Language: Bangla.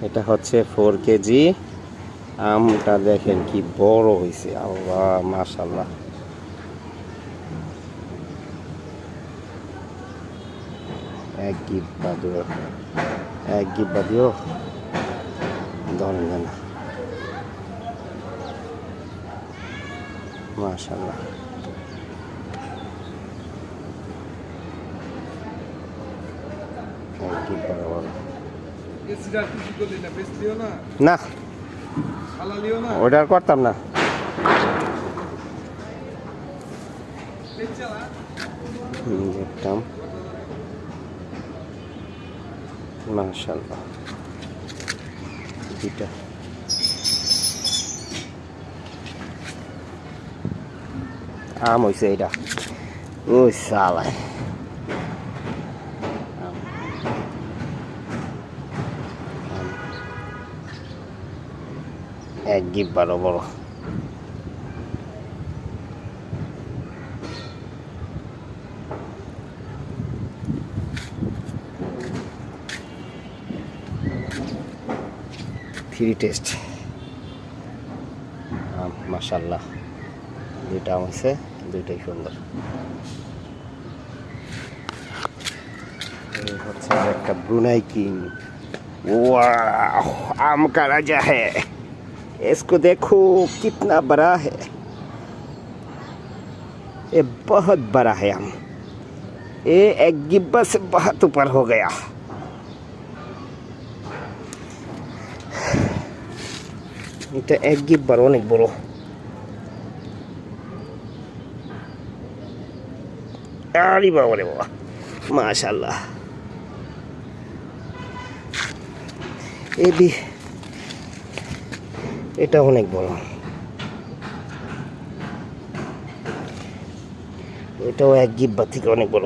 এটা হচ্ছে 4 কেজি। আমটা দেখেন কি বড় হয়েছে, আল্লাহ মাশাআল্লাহ। এক গিব্বা দিও, এক গিব্বা দিও, ধরেন না মাশাআল্লাহ। এক গিব্বা বড় না, ওটা আর করতাম না। দেখতাম মাশাআল্লাহ দুইটা। আম হইছে এটা, ওই সালায় এক গিব্বারও বড়। ফ্রি টেস্ট মাশাআল্লাহ। দুইটা আম হয়েছে, দুইটাই সুন্দর। এই হচ্ছে একটা ব্রুনাই কিং। वाह, आम का राजा है, इसको देखो कितना बड़ा है, ये बहुत बड़ा है आम, ये एक गिब्बा से बहुत ऊपर हो गया। এটা এক গিব্বার অনেক বড়। আরে বাবা রে বাবা, মাশাআল্লাহ। এটা অনেক বড়, এটাও এক গিব্বা থেকে অনেক বড়।